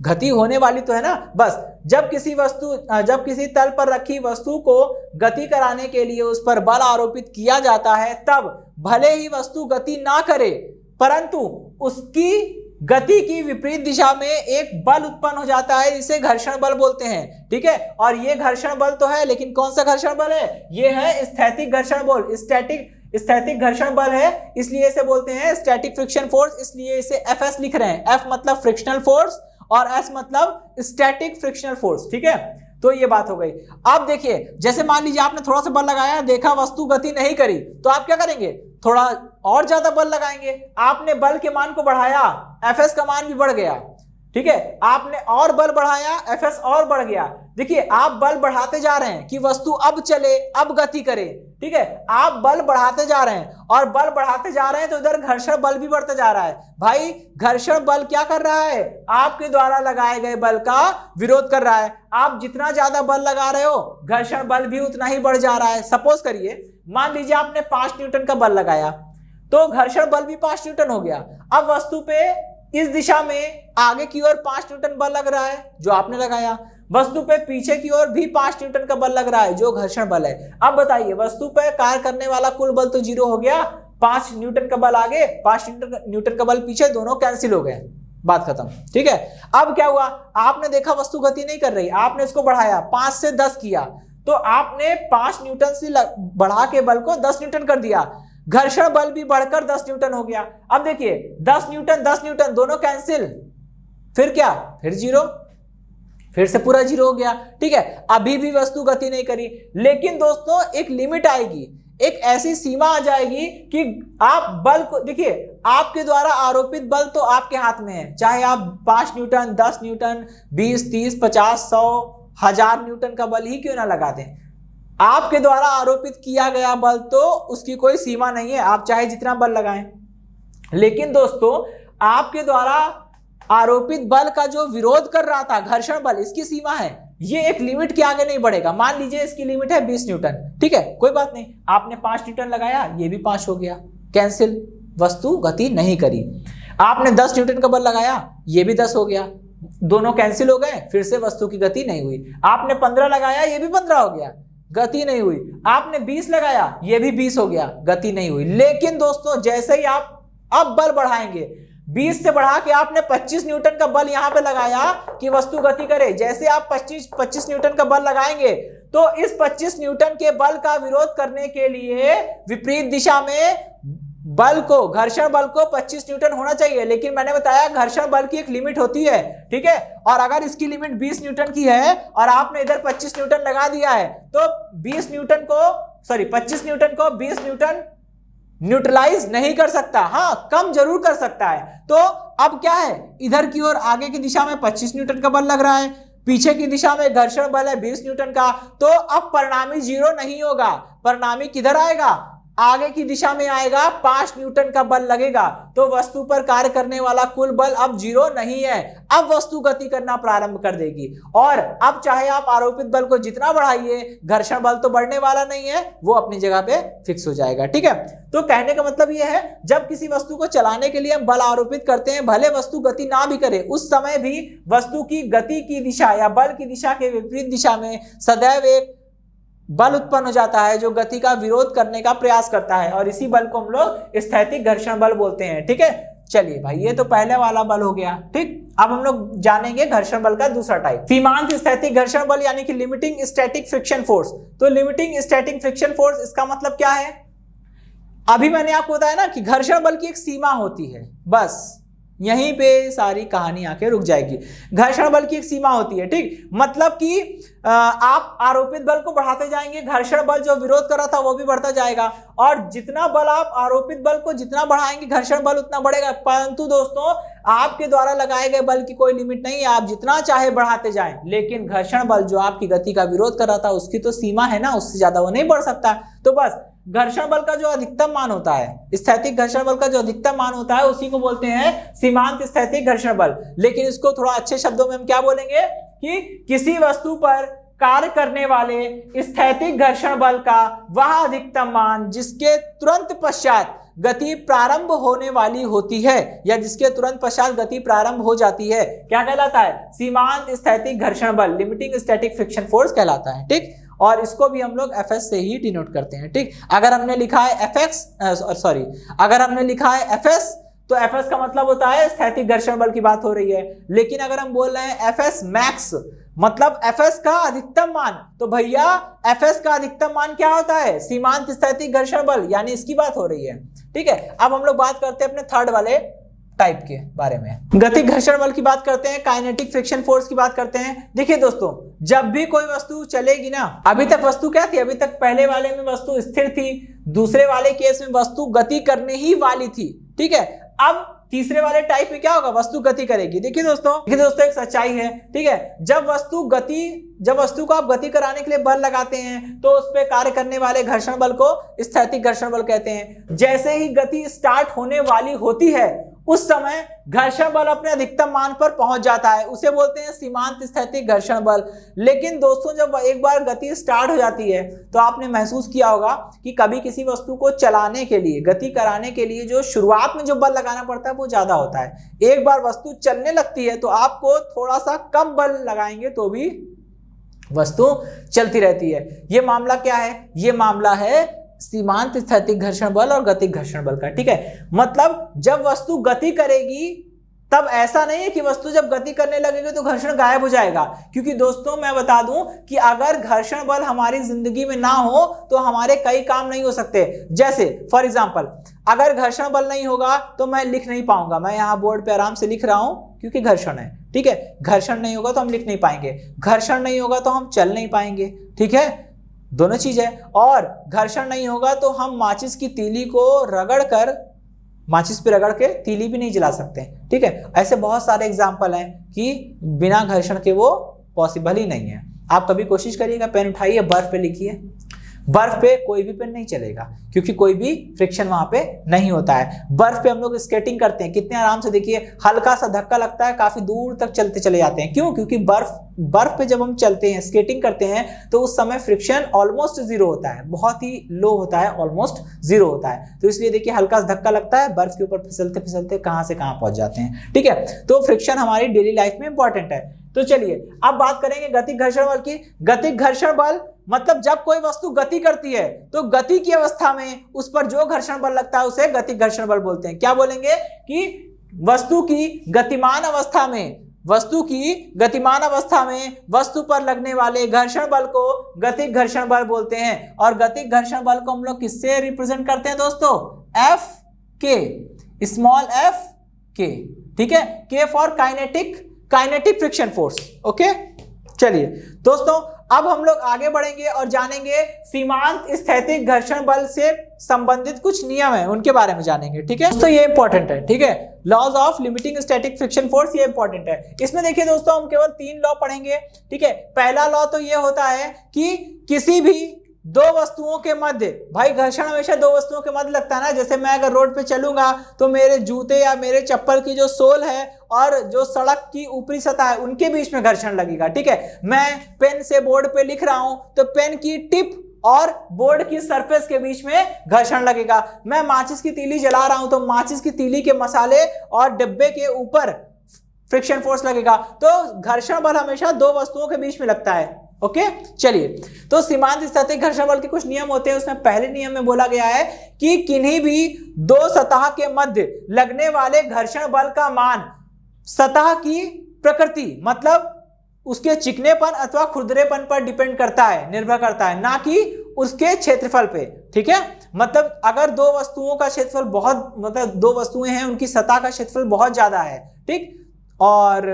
[SPEAKER 1] गति होने वाली तो है ना। बस जब किसी तल पर रखी वस्तु को गति कराने के लिए उस पर बल आरोपित किया जाता है, तब भले ही वस्तु गति ना करे परंतु उसकी गति की विपरीत दिशा में एक बल उत्पन्न हो जाता है, इसे घर्षण बल बोलते हैं। ठीक है, और ये घर्षण बल तो है, लेकिन कौन सा घर्षण बल है, ये है स्थैतिक घर्षण बल, स्थैतिक घर्षण बल है, इसलिए इसे बोलते हैं स्टैटिक फ्रिक्शन फोर्स, इसलिए इसे एफएस लिख रहे हैं। एफ मतलब फ्रिक्शनल फोर्स और एस मतलब स्टैटिक फ्रिक्शनल फोर्स। ठीक है, तो ये बात हो गई। अब देखिए, जैसे मान लीजिए आपने थोड़ा सा बल लगाया, देखा वस्तु गति नहीं करी, तो आप क्या करेंगे, थोड़ा और ज्यादा बल लगाएंगे। आपने बल के मान को बढ़ाया, एफएस का मान भी बढ़ गया। ठीक है, आपने और बल बढ़ाया, एफएस और बढ़ गया। देखिए, आप बल बढ़ाते जा रहे हैं कि वस्तु अब चले, अब गति करे। ठीक है, आप बल बढ़ाते जा रहे हैं और बल बढ़ाते जा रहे हैं तो इधर घर्षण बल भी बढ़ता जा रहा है। भाई घर्षण बल क्या कर रहा है, आपके द्वारा लगाए गए बल का विरोध कर रहा है। आप जितना ज्यादा बल लगा रहे हो, घर्षण बल भी उतना ही बढ़ जा रहा है। सपोज करिए, मान लीजिए आपने 5 न्यूटन का बल लगाया, तो घर्षण बल भी 5 न्यूटन हो गया। अब वस्तु पे इस दिशा में आगे की ओर 5 न्यूटन बल लग रहा है जो आपने लगाया, वस्तु पे पीछे की ओर भी 5 न्यूटन का बल लग रहा है जो घर्षण बल है। अब बताइए, वस्तु पे कार्य करने वाला कुल बल तो 0 हो गया, 5 न्यूटन का बल आगे, 5 न्यूटन का बल पीछे, दोनों कैंसिल हो गए, बात खत्म। ठीक है, अब क्या हुआ, आपने देखा वस्तु गति नहीं कर रही, आपने इसको बढ़ाया, 5 से 10 किया, तो आपने 5 न्यूटन से बढ़ा के बल को 10 न्यूटन कर दिया, घर्षण बल भी बढ़कर 10 न्यूटन हो गया। अब देखिए 10 न्यूटन दोनों कैंसिल, फिर क्या, फिर 0, फिर से पूरा 0 हो गया। ठीक है, अभी भी वस्तु गति नहीं करी, लेकिन दोस्तों एक लिमिट आएगी, एक ऐसी सीमा आ जाएगी कि आप बल को देखिए, आपके द्वारा आरोपित बल तो आपके हाथ में है, चाहे आप 5 न्यूटन, 10 न्यूटन, 20, 30, 50, 100, 1000 न्यूटन का बल ही क्यों ना लगा दें, आपके द्वारा आरोपित किया गया बल तो उसकी कोई सीमा नहीं है, आप चाहे जितना बल लगाएं। लेकिन दोस्तों आपके द्वारा आरोपित बल का जो विरोध कर रहा था घर्षण बल, इसकी सीमा है, ये एक लिमिट के आगे नहीं बढ़ेगा। मान लीजिए इसकी लिमिट है 20 न्यूटन, ठीक है, कोई बात नहीं, आपने 5 न्यूटन लगाया, ये भी 5 हो गया, कैंसिल, वस्तु गति नहीं करी। आपने 10 न्यूटन का बल लगाया, ये भी 10 हो गया, दोनों कैंसिल हो गए, फिर से वस्तु की गति नहीं हुई। आपने 15 लगाया, ये भी 15 हो गया, गति नहीं हुई। आपने 20 लगाया, ये भी 20 हो गया, गति नहीं हुई। लेकिन दोस्तों जैसे ही आप अब बल बढ़ाएंगे, 20 से बढ़ा के आपने 25 न्यूटन का बल यहां पे लगाया कि वस्तु गति करे, जैसे आप 25 न्यूटन का बल लगाएंगे तो इस 25 न्यूटन के बल का विरोध करने के लिए विपरीत दिशा में बल को, घर्षण बल को 25 न्यूटन होना चाहिए। लेकिन मैंने बताया घर्षण बल की एक लिमिट होती है, ठीक है, और अगर इसकी लिमिट 20 न्यूटन की है और आपने इधर 25 न्यूटन लगा दिया है तो 25 न्यूटन को 20 न्यूटन न्यूट्रलाइज नहीं कर सकता, हाँ कम जरूर कर सकता है। तो अब क्या है, इधर की ओर आगे की दिशा में 25 न्यूटन का बल लग रहा है, पीछे की दिशा में घर्षण बल है 20 न्यूटन का, तो अब परिणामी 0 नहीं होगा, परिणामी किधर आएगा, आगे की दिशा में आएगा, 5 न्यूटन का बल लगेगा, तो वस्तु पर कार्य करने वाला कुल बल अब 0 नहीं है, अब वस्तु गति करना प्रारंभ कर देगी। और अब चाहे आप आरोपित बल को जितना बढ़ाइए, घर्षण बल तो बढ़ने वाला नहीं है, वो अपनी जगह पे फिक्स हो जाएगा। ठीक है, तो कहने का मतलब ये है, जब किसी वस्तु को चलाने के लिए हम बल आरोपित करते हैं, भले वस्तु गति ना भी करे, उस समय भी वस्तु की गति की दिशा या बल की दिशा के विपरीत दिशा में सदैव एक बल उत्पन्न हो जाता है जो गति का विरोध करने का प्रयास करता है, और इसी बल को हम लोग स्थैतिक घर्षण बल बोलते हैं। ठीक है, चलिए भाई, ये तो पहले वाला बल हो गया। ठीक, अब हम लोग जानेंगे घर्षण बल का दूसरा टाइप, सीमांत स्थैतिक घर्षण बल यानी कि लिमिटिंग स्टैटिक फ्रिक्शन फोर्स। तो लिमिटिंग स्टैटिक फ्रिक्शन फोर्स, इसका मतलब क्या है, अभी मैंने आपको बताया ना कि घर्षण बल की एक सीमा होती है, बस यहीं पे सारी कहानी आके रुक जाएगी। घर्षण बल की एक सीमा होती है, ठीक, मतलब कि आप आरोपित बल को बढ़ाते जाएंगे, घर्षण बल जो विरोध कर रहा था वो भी बढ़ता जाएगा, और जितना बल आप आरोपित बल को जितना बढ़ाएंगे घर्षण बल उतना बढ़ेगा। परंतु दोस्तों आपके द्वारा लगाए गए बल की कोई लिमिट नहीं है, आप जितना चाहे बढ़ाते जाएं, लेकिन घर्षण बल जो आपकी गति का विरोध कर रहा था उसकी तो सीमा है ना, उससे ज्यादा वो नहीं बढ़ सकता। तो बस घर्षण बल का जो अधिकतम मान होता है, स्थैतिक घर्षण बल का जो अधिकतम मान होता है, उसी को बोलते हैं सीमांत स्थैतिक घर्षण बल। लेकिन इसको थोड़ा अच्छे शब्दों में हम क्या बोलेंगे कि किसी वस्तु पर कार्य करने वाले स्थैतिक घर्षण बल का वह अधिकतम मान जिसके तुरंत पश्चात गति प्रारंभ होने वाली होती है या जिसके तुरंत पश्चात गति प्रारंभ हो जाती है क्या कहलाता है? सीमांत स्थैतिक घर्षण बल, लिमिटिंग स्टैटिक फ्रिक्शन फोर्स कहलाता है। ठीक, और इसको भी हम लोग Fs से ही डिनोट करते हैं। ठीक, अगर हमने लिखा है अगर हमने लिखा है Fs तो Fs का मतलब होता है स्थैतिक घर्षण बल की बात हो रही है। लेकिन अगर हम बोल रहे हैं Fs मैक्स मतलब Fs का अधिकतम मान, तो भैया Fs का अधिकतम मान क्या होता है? सीमांत स्थैतिक घर्षण बल, यानी इसकी बात हो रही है। ठीक है, अब हम लोग बात करते हैं अपने थर्ड वाले टाइप के बारे में। गतिक घर्षण बल की बात करते हैं, काइनेटिक फ्रिक्शन फोर्स की बात करते हैं। देखिए दोस्तों, जब भी कोई वस्तु चलेगी ना, अभी तक वस्तु क्या थी? अभी तक पहले वाले में वस्तु स्थिर थी, दूसरे वाले केस में वस्तु गति करने ही वाली थी। ठीक है, अब तीसरे वाले टाइप में क्या होगा? वस्तु गति करेगी। देखिए दोस्तों एक सच्चाई है। ठीक है, जब वस्तु को आप गति कराने के लिए बल लगाते हैं तो उस पर कार्य करने वाले घर्षण बल को स्थैतिक घर्षण बल कहते हैं। जैसे ही गति स्टार्ट होने वाली होती है उस समय घर्षण बल अपने अधिकतम मान पर पहुंच जाता है, उसे बोलते हैं सीमांत स्थैतिक घर्षण बल। लेकिन दोस्तों, जब एक बार गति स्टार्ट हो जाती है तो आपने महसूस किया होगा कि कभी किसी वस्तु को चलाने के लिए, गति कराने के लिए जो शुरुआत में जो बल लगाना पड़ता है वो ज्यादा होता है। एक बार वस्तु चलने लगती है तो आपको थोड़ा सा कम बल लगाएंगे तो भी वस्तु चलती रहती है। ये मामला क्या है? ये मामला है सीमांत स्थैतिक घर्षण बल और गतिक घर्षण बल का। ठीक है, मतलब जब वस्तु गति करेगी तब ऐसा नहीं है कि वस्तु जब गति करने लगेगी तो घर्षण गायब हो जाएगा। क्योंकि दोस्तों मैं बता दूं कि अगर घर्षण बल हमारी जिंदगी में ना हो तो हमारे कई काम नहीं हो सकते। जैसे फॉर एग्जांपल, अगर घर्षण बल नहीं होगा तो मैं लिख नहीं पाऊंगा। मैं यहाँ बोर्ड पे आराम से लिख रहा हूं क्योंकि घर्षण है। ठीक है, घर्षण नहीं होगा तो हम लिख नहीं पाएंगे, घर्षण नहीं होगा तो हम चल नहीं पाएंगे। ठीक है, दोनों चीज है। और घर्षण नहीं होगा तो हम माचिस की तीली को माचिस पे रगड़ के तीली भी नहीं जला सकते। ठीक है, ऐसे बहुत सारे एग्जाम्पल हैं कि बिना घर्षण के वो पॉसिबल ही नहीं है। आप कभी कोशिश करिएगा, पेन उठाइए, बर्फ पे लिखिए, बर्फ पे कोई भी पेन नहीं चलेगा क्योंकि कोई भी फ्रिक्शन वहां पे नहीं होता है। बर्फ पे हम लोग स्केटिंग करते हैं, कितने आराम से, देखिए हल्का सा धक्का लगता है, काफी दूर तक चलते चले जाते हैं। क्यों? क्योंकि बर्फ पे जब हम चलते हैं, स्केटिंग करते हैं तो उस समय फ्रिक्शन ऑलमोस्ट जीरो होता है, बहुत ही लो होता है, ऑलमोस्ट जीरो होता है। तो इसलिए देखिए हल्का सा धक्का लगता है, बर्फ के ऊपर फिसलते फिसलते कहां से कहां पहुंच जाते हैं। ठीक है, तो फ्रिक्शन हमारी डेली लाइफ में इंपॉर्टेंट है। तो चलिए अब बात करेंगे गतिक घर्षण बल की। गतिक घर्षण बल मतलब जब कोई वस्तु गति करती है तो गति की अवस्था में उस पर जो घर्षण बल लगता है उसे गतिक घर्षण बल बोलते हैं। क्या बोलेंगे? कि वस्तु की गतिमान अवस्था में वस्तु पर लगने वाले घर्षण बल को गतिक घर्षण बल बोलते हैं। और गतिक घर्षण बल को हम लोग किससे रिप्रेजेंट करते हैं दोस्तों? एफ के, स्मॉल एफ के। ठीक है, के for kinetic friction force. Okay, चलिए दोस्तों अब हम लोग आगे बढ़ेंगे और जानेंगे सीमांत स्थैतिक घर्षण बल से संबंधित कुछ नियम है उनके बारे में जानेंगे। ठीक है दोस्तों, ये इंपॉर्टेंट है। ठीक है, laws of limiting static friction force, ये इंपॉर्टेंट है। इसमें देखिए दोस्तों हम केवल 3 लॉ पढ़ेंगे। ठीक है, पहला लॉ तो ये होता है कि किसी भी दो वस्तुओं के मध्य, भाई घर्षण हमेशा दो वस्तुओं के मध्य लगता है ना। जैसे मैं अगर रोड पे चलूंगा तो मेरे जूते या मेरे चप्पल की जो सोल है और जो सड़क की ऊपरी सतह है उनके बीच में घर्षण लगेगा। ठीक है, मैं पेन से बोर्ड पे लिख रहा हूं तो पेन की टिप और बोर्ड की सरफेस के बीच में घर्षण लगेगा। मैं माचिस की तीली जला रहा हूं तो माचिस की तीली के मसाले और डिब्बे के ऊपर फ्रिक्शन फोर्स लगेगा। तो घर्षण बल हमेशा दो वस्तुओं के बीच में लगता है। ओके, चलिए तो सीमांत स्थैतिक घर्षण बल के कुछ नियम होते हैं। उसमें पहले नियम में बोला गया है कि किन्हीं भी दो सतह के मध्य लगने वाले घर्षण बल का मान सतह की प्रकृति मतलब उसके चिकनेपन अथवा खुरदरेपन पर डिपेंड करता है, निर्भर करता है, ना कि उसके क्षेत्रफल पे। ठीक है, मतलब अगर दो वस्तुओं का क्षेत्रफल बहुत, मतलब दो वस्तुएं हैं उनकी सतह का क्षेत्रफल बहुत ज्यादा है, ठीक, और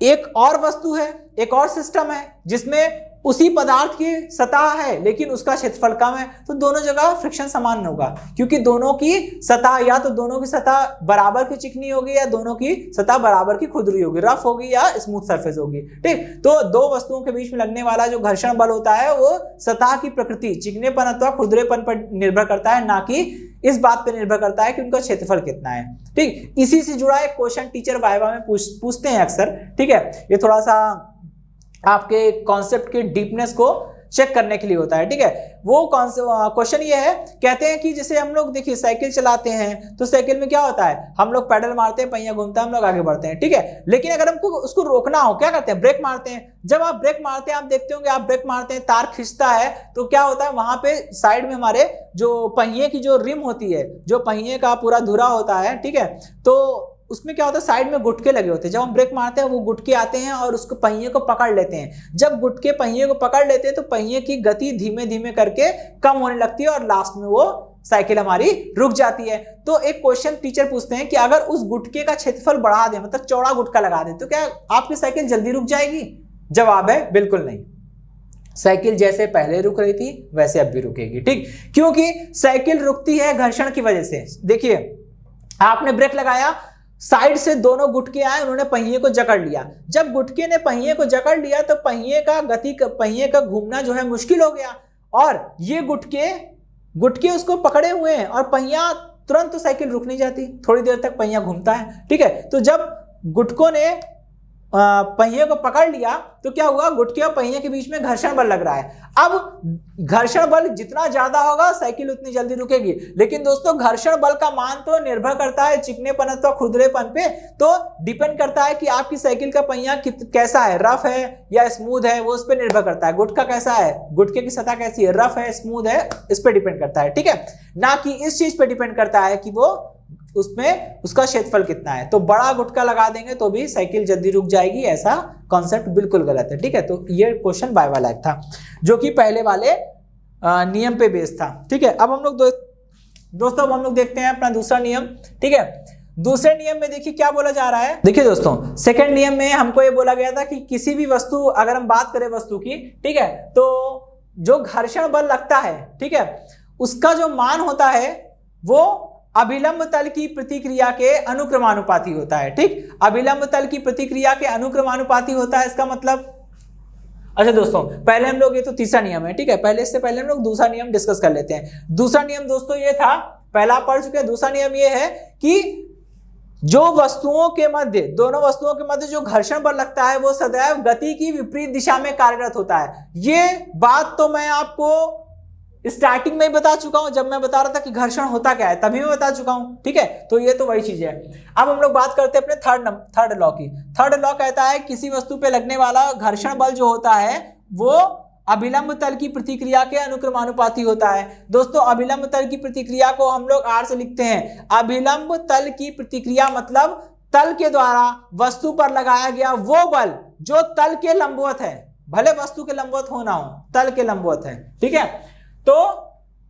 [SPEAKER 1] एक और वस्तु है, एक और सिस्टम है जिसमें उसी पदार्थ की सतह है लेकिन उसका क्षेत्रफल कम है, तो दोनों जगह फ्रिक्शन समान होगा क्योंकि दोनों की सतह, या तो दोनों की सतह बराबर की चिकनी होगी या दोनों की सतह बराबर की खुरदरी होगी, रफ होगी या स्मूथ सरफेस होगी। ठीक, तो दो वस्तुओं के बीच में लगने वाला जो घर्षण बल होता है वो सतह की प्रकृति, चिकनेपन अथवा खुरदरेपन पर निर्भर करता है, ना कि इस बात पर निर्भर करता है कि उनका क्षेत्रफल कितना है। ठीक, इसी से जुड़ा एक क्वेश्चन टीचर वाइवा में पूछते हैं अक्सर। ठीक है, ये थोड़ा सा आपके कॉन्सेप्ट की डीपनेस को चेक करने के लिए होता है। ठीक है, वो क्वेश्चन ये है, कहते हैं कि जैसे हम लोग देखिए साइकिल चलाते हैं तो साइकिल में क्या होता है, हम लोग पैडल मारते हैं, पहिया घूमता है, हम लोग आगे बढ़ते हैं। ठीक है, लेकिन अगर हमको उसको रोकना हो क्या करते हैं, ब्रेक मारते हैं। जब आप ब्रेक मारते हैं, आप देखते होंगे आप ब्रेक मारते हैं, तार खिंचता है तो क्या होता है, वहां पे साइड में हमारे जो पहिए की जो रिम होती है, जो पहिए का पूरा धुरा होता है, ठीक है, तो उसमें क्या होता है, साइड में गुटके लगे होते हैं। जब हम ब्रेक मारते हैं वो गुटके आते हैं और उसको पहिए को पकड़ लेते हैं। जब गुटके पहिए को पकड़ लेते हैं तो पहिए की गति धीमे धीमे करके कम होने लगती है और लास्ट में वो साइकिल हमारी रुक जाती है। तो एक क्वेश्चन टीचर पूछते हैं कि अगर उस गुटके का क्षेत्रफल बढ़ा दें, मतलब चौड़ा गुटका लगा दें, तो क्या आपकी साइकिल जल्दी रुक जाएगी? जवाब है बिल्कुल नहीं। साइकिल जैसे पहले रुक रही थी वैसे अब भी रुकेगी। ठीक, क्योंकि साइकिल रुकती है घर्षण की वजह से। देखिए आपने ब्रेक लगाया, साइड से दोनों गुटके आए, उन्होंने पहिए को जकड़ लिया। जब गुटके ने पहिए को जकड़ लिया तो पहिए का घूमना जो है मुश्किल हो गया और ये गुटके उसको पकड़े हुए हैं और पहिया तुरंत तो साइकिल रुक नहीं जाती, थोड़ी देर तक पहिया घूमता है। ठीक है, तो जब गुटकों ने पहिए को पकड़ लिया तो क्या हुआ, गुटके और पहिए के बीच में घर्षण बल लग रहा है। अब घर्षण बल जितना ज्यादा होगा साइकिल उतनी जल्दी रुकेगी। लेकिन दोस्तों घर्षण बल का मान तो निर्भर करता है चिकनेपन अथवा खुरदरेपन पे, तो डिपेंड करता है कि आपकी साइकिल का पहिया कैसा है, रफ है या स्मूथ है, वो उस पर निर्भर करता है। गुटका कैसा है, गुटके की सतह कैसी है, रफ है, स्मूथ है, इस पर डिपेंड करता है। ठीक है, ना कि इस चीज पे डिपेंड करता है कि वो उसमें उसका क्षेत्रफल कितना है। तो बड़ा गुटका लगा देंगे तो भी साइकिल जल्दी रुक जाएगी, ऐसा कॉन्सेप्ट बिल्कुल गलत है। ठीक है, तो ये क्वेश्चन बाय वाला था जो कि पहले वाले नियम पे बेस्ड था। ठीक है, अब हम लोग दोस्तों अब हम लोग देखते हैं अपना दूसरा नियम। ठीक है, दूसरे नियम में देखिए क्या बोला जा रहा है। देखिए दोस्तों सेकंड नियम में हमको ये बोला गया था कि किसी भी वस्तु, अगर हम बात करें वस्तु की, ठीक है, तो जो घर्षण बल लगता है, ठीक है, उसका जो मान होता है वो अभिलंब तल की प्रतिक्रिया के अनुक्रमानुपाती होता है। ठीक, अभिलंब तल की प्रतिक्रिया के अनुक्रमानुपाती होता है, इसका मतलब, अच्छा दोस्तों पहले हम लोग, ये तो तीसरा नियम है। ठीक है, इससे पहले हम लोग दूसरा नियम डिस्कस कर लेते हैं। दूसरा नियम दोस्तों ये था, पहला पढ़ चुके हैं। दूसरा नियम ये है कि जो वस्तुओं के मध्य, दोनों वस्तुओं के मध्य जो घर्षण बल लगता है वो सदैव गति की विपरीत दिशा में कार्यरत होता है। ये बात तो मैं आपको स्टार्टिंग में ही बता चुका हूं, जब मैं बता रहा था कि घर्षण होता क्या है तभी मैं बता चुका हूं। ठीक है, तो ये तो वही चीज है। अब हम लोग बात करते हैं अपने थर्ड लॉ की। थर्ड लॉ कहता है किसी वस्तु पे लगने वाला घर्षण बल जो होता है वो अभिलंब तल की प्रतिक्रिया के अनुक्रमानुपाती होता है। दोस्तों अभिलंब तल की प्रतिक्रिया को हम लोग आर से लिखते हैं। अभिलंब तल की प्रतिक्रिया मतलब तल के द्वारा वस्तु पर लगाया गया वो बल जो तल के लंबवत है, भले वस्तु के लंबवत होना हो, तल के लंबवत है। ठीक है, तो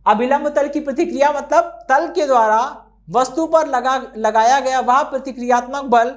[SPEAKER 1] अभिलंब तल की प्रतिक्रिया मतलब तल के द्वारा वस्तु पर लगाया गया वह प्रतिक्रियात्मक बल,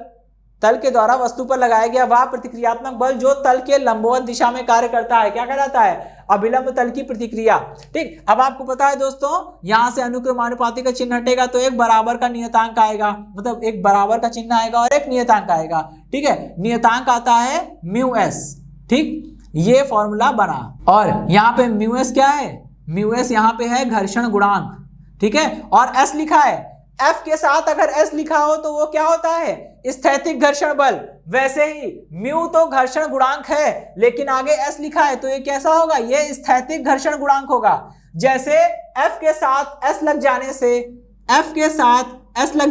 [SPEAKER 1] तल के द्वारा वस्तु पर लगाया गया वह प्रतिक्रियात्मक बल जो तल के लंबवत दिशा में कार्य करता है, क्या कहलाता है, अभिलंब तल की प्रतिक्रिया। ठीक, अब आपको पता है दोस्तों यहां से अनुक्रमानुपाती का चिन्ह हटेगा तो एक बराबर का नियतांक आएगा, मतलब एक बराबर का चिन्ह आएगा और एक नियतांक आएगा। ठीक है, नियतांक आता है म्यू एस। ठीक, ये फॉर्मूला बना और यहाँ पे म्यू एस क्या है, म्यू एस यहाँ पे है घर्षण गुणांक। ठीक है, और एस लिखा है, एफ के साथ अगर एस लिखा हो तो वो क्या होता है, स्थैतिक घर्षण बल। वैसे ही म्यू तो घर्षण गुणांक है लेकिन आगे एस लिखा है तो ये कैसा होगा, ये स्थैतिक घर्षण गुणांक होगा। जैसे एफ के साथ एस लग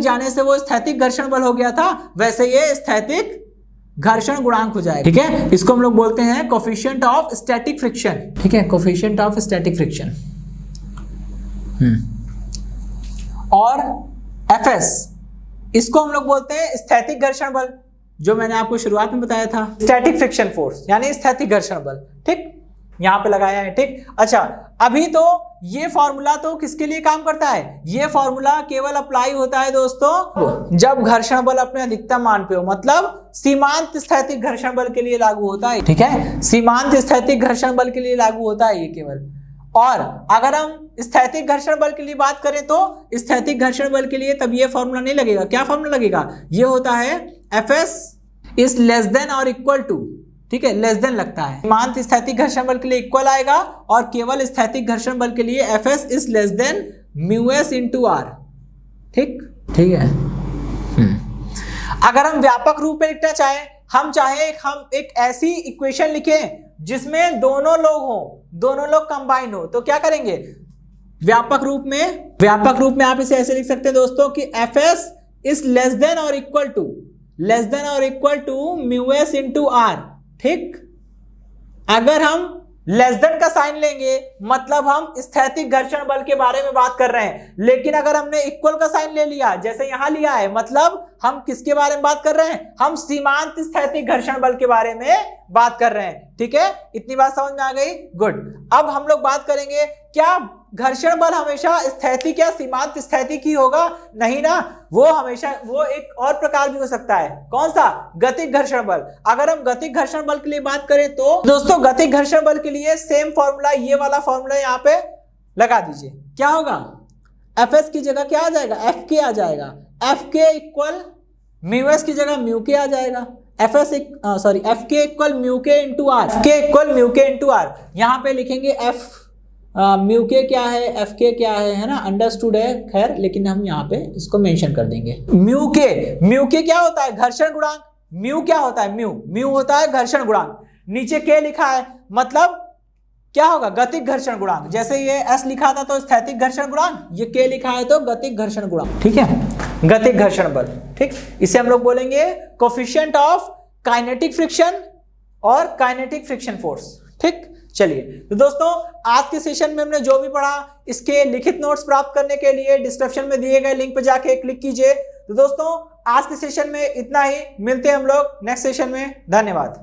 [SPEAKER 1] जाने से वो स्थैतिक घर्षण बल हो गया था, वैसे ये स्थैतिक घर्षण गुणांक हो जाएगा। ठीक है, इसको हम लोग बोलते हैं कोफिशिएंट ऑफ स्टैटिक फ्रिक्शन। ठीक है, कोफिशिएंट ऑफ स्टैटिक फ्रिक्शन। और एफएस, इसको हम लोग बोलते हैं स्थैतिक घर्षण बल, जो मैंने आपको शुरुआत में बताया था, स्टैटिक फ्रिक्शन फोर्स यानी स्थैतिक घर्षण बल। ठीक, यहां पे लगाया है। ठीक, अच्छा अभी तो ये फॉर्मूला तो किसके लिए काम करता है, ये फॉर्मूला केवल अप्लाई होता है दोस्तों जब घर्षण बल अपने अधिकतम मान पे हो, मतलब सीमांत स्थैतिक घर्षण बल के लिए लागू होता है। ठीक है, सीमांत स्थैतिक घर्षण बल के लिए लागू होता है ये केवल। और अगर हम स्थैतिक घर्षण बल के लिए बात करें तो स्थैतिक घर्षण बल के लिए तब ये फॉर्मूला नहीं लगेगा। क्या फॉर्मूला लगेगा, ये होता है एफएस इज लेस देन और इक्वल टू, ठीक है, लेस देन लगता है, सीमांत स्थैतिक घर्षण बल के लिए इक्वल आएगा और केवल स्थैतिक घर्षण बल के लिए FS is less than mu S into R. ठीक, ठीक है। अगर हम व्यापक रूप में लिखना चाहें, हम चाहे हम एक ऐसी इक्वेशन लिखें जिसमें दोनों लोग कंबाइन हो, तो क्या करेंगे, व्यापक रूप में आप इसे ऐसे लिख सकते हैं दोस्तों कि Fs इज लेस देन और equal to mu S into R. ठीक, अगर हम लेस देन का साइन लेंगे मतलब हम स्थैतिक घर्षण बल के बारे में बात कर रहे हैं, लेकिन अगर हमने इक्वल का साइन ले लिया जैसे यहां लिया है, मतलब हम किसके बारे में बात कर रहे हैं, हम सीमांत स्थैतिक घर्षण बल के बारे में बात कर रहे हैं। ठीक है, इतनी बात समझ में आ गई, गुड। अब हम लोग बात करेंगे क्या घर्षण बल हमेशा स्थैतिक या सीमांत स्थैतिक ही होगा, नहीं ना, वो एक और प्रकार भी हो सकता है। कौन सा, गतिक घर्षण बल। अगर हम गतिक घर्षण बल के लिए बात करें तो दोस्तों गतिक घर्षण बल के लिए सेम फॉर्मूला, ये वाला फॉर्मूला यहाँ पे लगा दीजिए। क्या होगा, Fs की जगह क्या आ जाएगा, Fk आ जाएगा। Fk इक्वल म्यू एस की जगह म्यू के आ जाएगा। Fk इक्वल म्यू के इंटू आर। यहाँ पे लिखेंगे म्यू के क्या है, एफ के क्या है ना, अंडरस्टूड है, खैर, लेकिन हम यहाँ पे इसको मेंशन कर देंगे। म्यू के क्या होता है, घर्षण गुणांक। म्यू क्या होता है, म्यू होता है घर्षण गुणांक। नीचे के लिखा है मतलब क्या होगा, गतिक घर्षण गुणांक। जैसे ये एस लिखा था तो स्थैतिक घर्षण गुणांक, ये के लिखा है तो गतिक घर्षण गुणांक। ठीक है, गतिक घर्षण बल। ठीक, इसे हम लोग बोलेंगे कोफिशिएंट ऑफ काइनेटिक फ्रिक्शन और काइनेटिक फ्रिक्शन फोर्स। ठीक, चलिए तो दोस्तों आज के सेशन में हमने जो भी पढ़ा इसके लिखित नोट्स प्राप्त करने के लिए डिस्क्रिप्शन में दिए गए लिंक पर जाके क्लिक कीजिए। तो दोस्तों आज के सेशन में इतना ही, मिलते हैं हम लोग नेक्स्ट सेशन में। धन्यवाद।